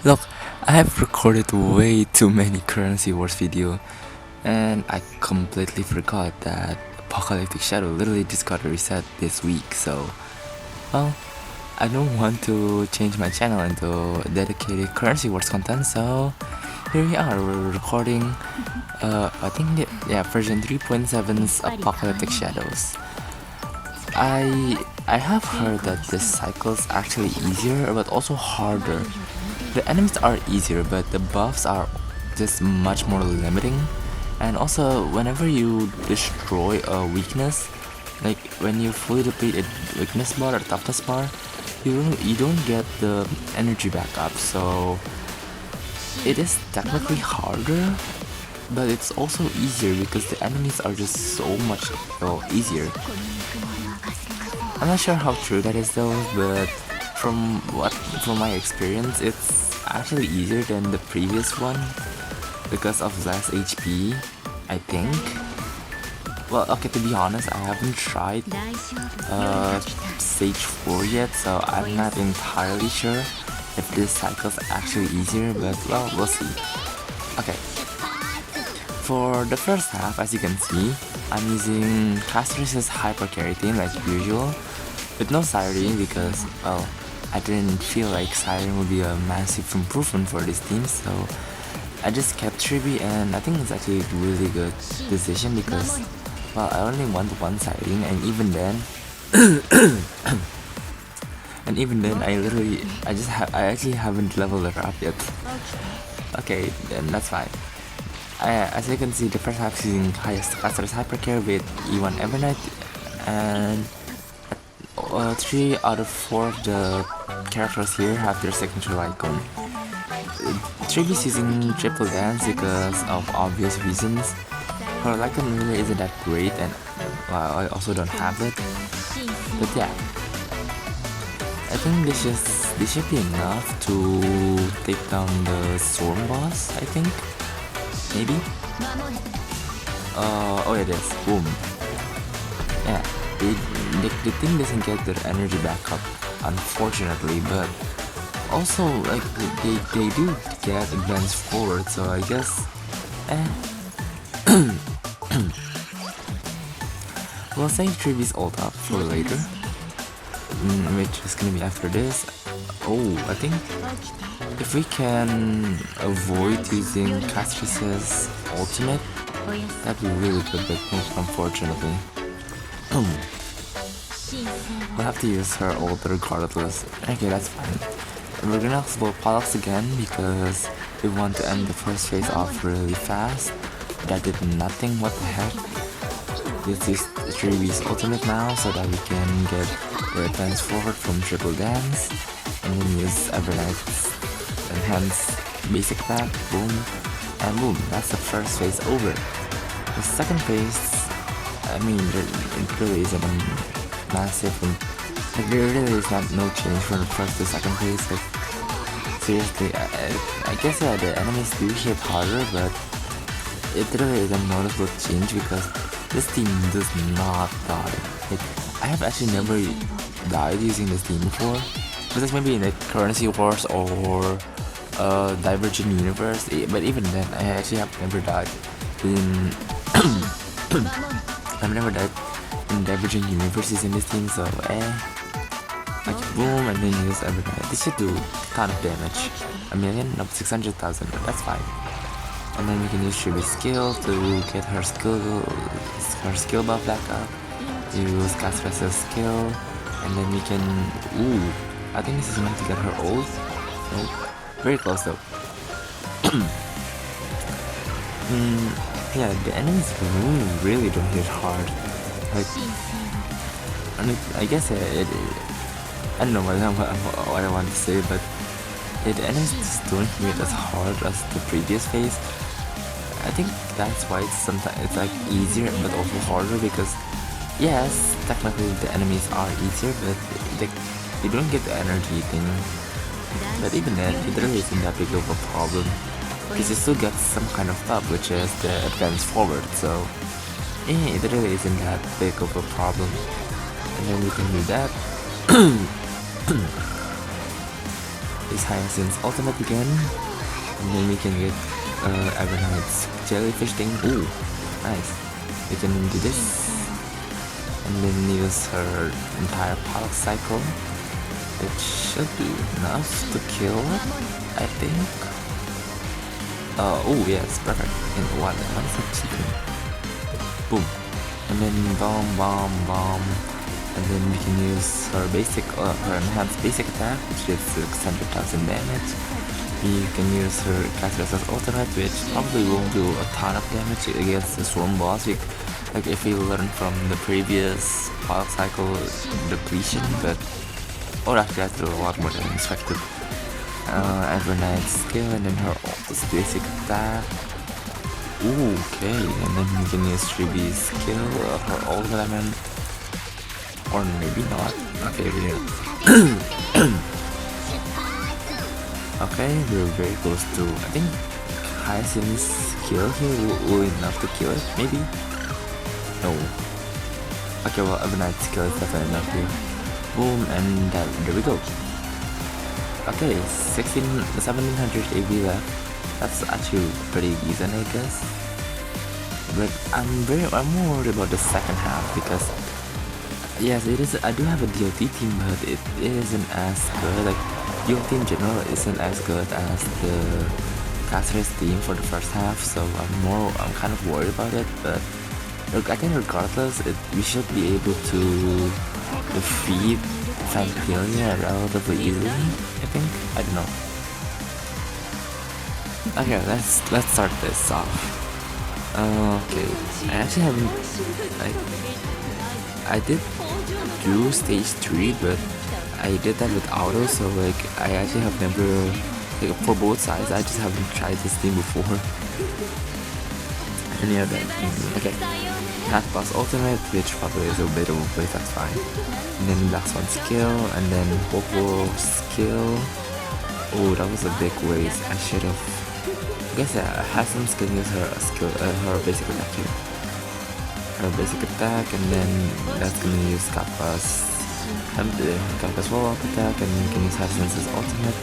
Look, I have recorded way too many currency wars video, and I completely forgot that Apocalyptic Shadow literally just got a reset this week, so well, I don't want to change my channel into dedicated currency wars content, so here we are, we're recording I think version 3.7's Apocalyptic Shadows. I have heard that this cycle is actually easier but also harder. The enemies are easier, but the buffs are just much more limiting. And also, whenever you destroy a weakness, like when you fully deplete a weakness bar or toughness bar, you don't get the energy back up. So it is technically harder, but it's also easier because the enemies are just so much easier. I'm not sure how true that is though, but from my experience, it's actually easier than the previous one because of less HP, I think. Well, okay, to be honest, I haven't tried stage 4 yet, so I'm not entirely sure if this cycle's actually easier, but well, we'll see. Okay. For the first half, as you can see, I'm using Castorice's hyper carry team like usual, with no Siren because, well, I didn't feel like Siren would be a massive improvement for this team, so I just kept Triby, and I think it's actually a really good decision because, well, I only want one Siren, and even then, I actually haven't leveled her up yet. Okay, then that's fine. As you can see, the first half is using Castorice Hypercare with E1 Evernight, and 3 out of 4 of the characters here have their signature icon. Triby is using triple dance because of obvious reasons. Her icon really isn't that great, and well, I also don't have it. But yeah, I think this should be enough to take down the Storm boss, I think. Maybe? Oh it is. Boom. Yeah, the thing doesn't get their energy back up, unfortunately, but also, like, they do get advanced forward, so I guess, we'll save Trivy's ult up for later, which is gonna be after this. Oh, I think if we can avoid using Castorice's ultimate, that'd be really good, but unfortunately. We'll have to use her ult regardless. Okay, that's fine. We're gonna explore Pollux again because we want to end the first phase off really fast. That did nothing, what the heck. Let's use Trivy's ultimate now so that we can get the advance forward from triple dance, and then use Evernight's enhanced basic attack, boom, and boom, that's the first phase over. The second phase, I mean, it really isn't a massive, like, there really is no change from the first to second phase. Like, seriously, I guess yeah, the enemies do hit harder, but it really is a noticeable change because this team does not die. Like, I have actually never died using this team before. Besides maybe in like Currency Wars or Divergent Universe, but even then, I actually have never died in I've never died in Divergent Universes in this team, so like boom, and then use evernight. This should do a ton of damage. A million? No, 600,000, but that's fine. And then we can use Triby's skill to get her skill buff back up. Use Castorice's skill, and then we can, ooh, I think this is meant to get her ult. Nope. Very close though. Yeah, the enemies really don't hit hard. Like, I guess I don't know what I want to say, but the enemies just don't hit as hard as the previous phase. I think that's why it's like easier but also harder because yes, technically the enemies are easier, but they don't get the energy thing. But even then, it really isn't that big of a problem because you still get some kind of top, which is the advance forward, so it really isn't that big of a problem. And then we can do that. his Hysilens ultimate again, and then we can get Evernight's jellyfish thing. Ooh, nice. We can do this, and then use her entire Parallax cycle, which should be enough to kill it, I think. Oh yes, perfect. In one second. Boom. And then bomb. And then we can use her basic, her enhanced basic attack, which is 600,000 damage. We can use her Castorice's ultimate, which probably won't do a ton of damage against the Swarm boss. Like if we learn from the previous Parallax cycle depletion, but actually that's a lot more than expected. Evernight's skill, and then her basic attack. Ooh, okay, and then we can use 3B's skill, her ultimate, or maybe not. Okay, okay, we're very close to, I think, Hysilens' skill here will enough to kill it, maybe? No. Okay, well, Evernight's skill is definitely enough here. Boom, and there we go. Okay, 1700 AV left. That's actually pretty decent, I guess. But I'm more worried about the second half because yes, it is. I do have a DoT team, but it isn't as good. Like DoT in general isn't as good as the Castorice team for the first half. So I'm kind of worried about it. But look, I think regardless, we should be able to defeat Fantasia relatively easily, I think. I don't know. Okay, let's start this off. Okay, I actually haven't. I did do stage 3, but I did that with auto, so like I actually have never, like, for both sides. I just haven't tried this thing before. And yeah, then okay. Cat Boss ultimate, which probably is a bit of a place, that's fine. And then Black Swan skill, and then Popo skill. Oh, that was a big waste. I should have. I guess Hysilens can use her skill, her basic attack here. Her basic attack, and then that's gonna use Kappa's follow-up attack, and you can use Hysilens' ultimate,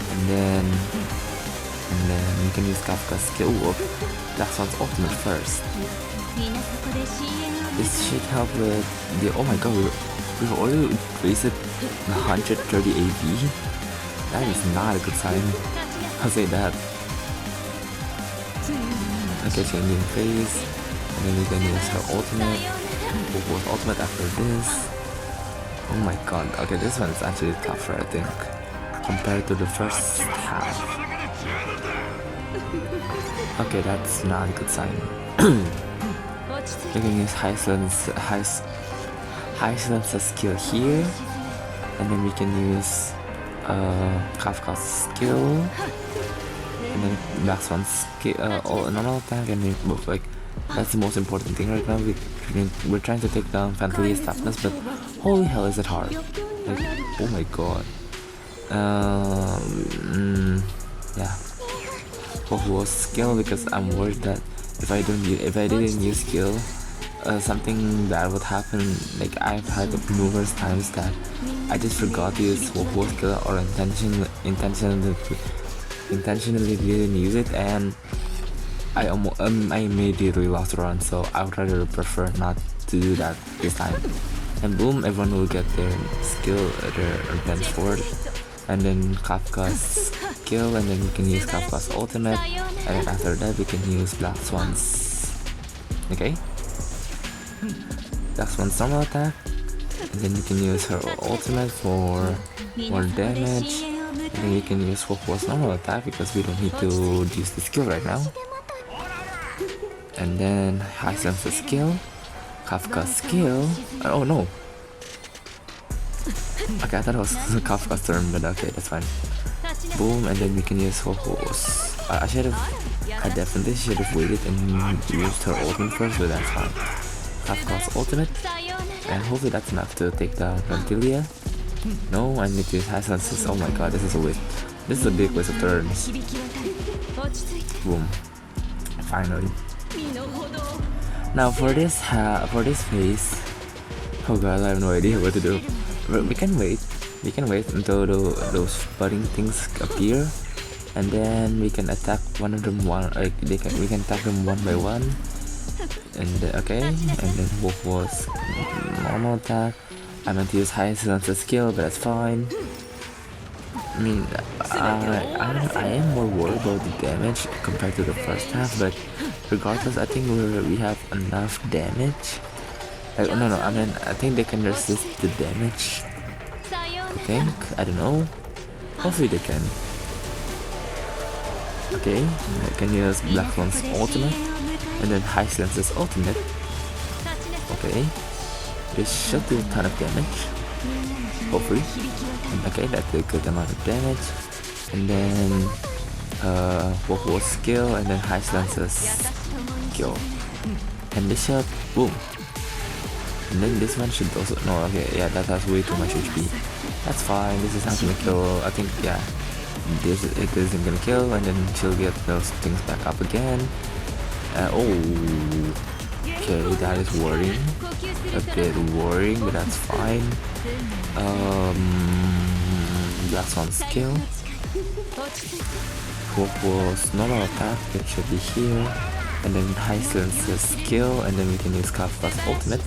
and then you can use Kafka's skill. Black Swan's ultimate first. This should help with the. Oh my god, we've already increased it 130 AV. That is not a good sign. I'll say that. Okay, changing phase, and then we can use her ultimate. Popo's ultimate after this. Oh my god. Okay, this one is actually tougher, I think, compared to the first half. Okay, that's not a good sign. We can use Hysilens' skill here, and then we can use Kafka's skill, and then Black Swan's skill, normal attack, and we both, like, that's the most important thing right now. We're trying to take down Fantalia's toughness, but holy hell is it hard. Like, oh my god. Yeah. Popo's skill, because I'm worried that if I didn't use skill, something bad would happen. Like, I've had numerous times that I just forgot to use Popo's skill, or intentionally didn't use it, and I immediately lost a run. So I would rather prefer not to do that this time. And boom, everyone will get their skill, their advance forward, and then Kafka's skill, and then we can use Kafka's ultimate, and then after that we can use Black Swan's. Okay, Black Swan's normal attack, and then you can use her ultimate for more damage, and then you can use Popo's normal attack because we don't need to use the skill right now. And then Hysilens' skill, Kafka's skill. Oh no. Okay, I thought it was Kafka's turn, but okay, that's fine. Boom, and then we can use Popo's. I definitely should have waited and used her ultimate first, but that's fine. Kafka's ultimate, and hopefully that's enough to take down Fantasia. No, I need to use Hysilens'. Oh my god, this is a waste. This is a big waste of turns. Boom. Finally. Now for this phase, oh god, I have no idea what to do. We can wait. We can wait until those budding things appear, and then we can attack one of them we can attack them one by one. And okay, and then Wolf was normal attack. I meant to use Hysilens skill, but that's fine. I mean, I am more worried about the damage compared to the first half, but regardless, I think we have enough damage. No, I mean, I think they can resist the damage. I don't know. Hopefully they can. Okay, I can use Black One's ultimate, and then Hysilens' ultimate. Okay, this should do a ton of damage. Hopefully. Okay, that's a good amount of damage. And then Wolf's skill, and then Hysilens' skill. And this should boom. And then this one should also okay, yeah, that has way too much HP. That's fine, this is not gonna kill. I think yeah, it isn't gonna kill, and then she'll get those things back up again. Okay, that is worrying. A bit worrying, but that's fine. Last one skill. Wolf was normal attack, that should be here. And then Hysilens' skill, and then we can use Kappa's ultimate.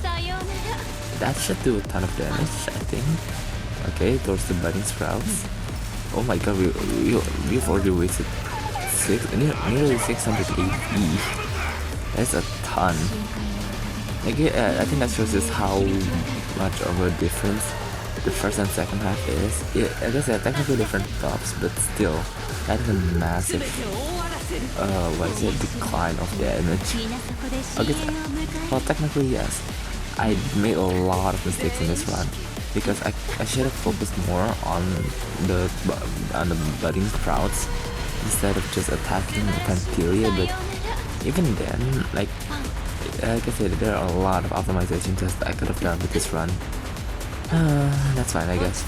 That should do a ton of damage, I think. Okay, towards the budding sprouts. Oh my god, we've already wasted nearly 600 AP. That's a ton. Okay, I think that shows us how much of a difference the first and second half is. Yeah, I guess they're technically different buffs, but still, that is a massive decline of damage. Okay, well, technically yes. I made a lot of mistakes in this run because I should have focused more on the budding sprouts instead of just attacking the Panthelia. But even then, like I said, there are a lot of optimization tests I could have done with this run. That's fine, I guess.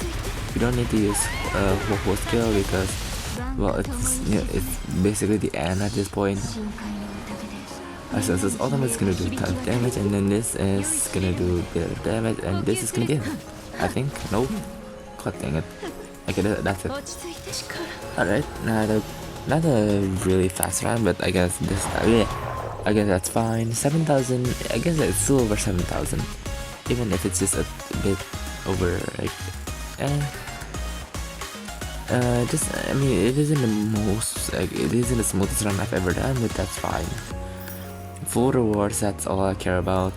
We don't need to use Wolf skill because, well, it's basically the end at this point. So this ultimate is gonna do a ton of damage, and then this is gonna do a bit of damage, and this is gonna get it. I think. Nope. God dang it. Okay, that's it. Alright, not a really fast run, but I guess I guess that's fine. 7,000. I guess it's still over 7,000, even if it's just a bit over. Like, I mean, it isn't it isn't the smoothest run I've ever done, but that's fine. Full rewards, that's all I care about.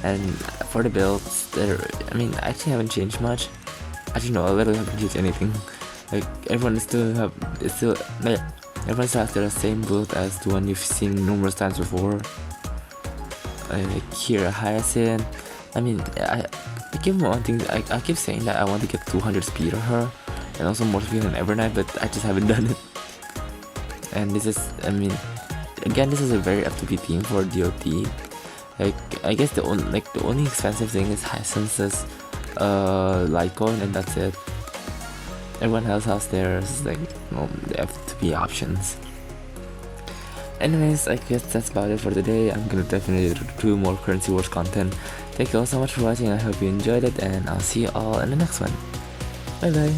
And for the builds, I mean, I actually haven't changed much. Actually, no, I literally haven't changed anything. Like, everyone still has the same build as the one you've seen numerous times before. Like here, Hyacinth. I mean, I keep wanting. I keep saying that I want to get 200 speed on her, and also more speed on Evernight, but I just haven't done it. And this is, I mean, again, this is a very FTP team for DoT. Like, I guess the only expensive thing is Hysilens' Litecoin, and that's it. Everyone else has theirs, like, the FTP options. Anyways, I guess that's about it for today. I'm gonna definitely do more Currency Wars content. Thank you all so much for watching. I hope you enjoyed it, and I'll see you all in the next one. Bye bye.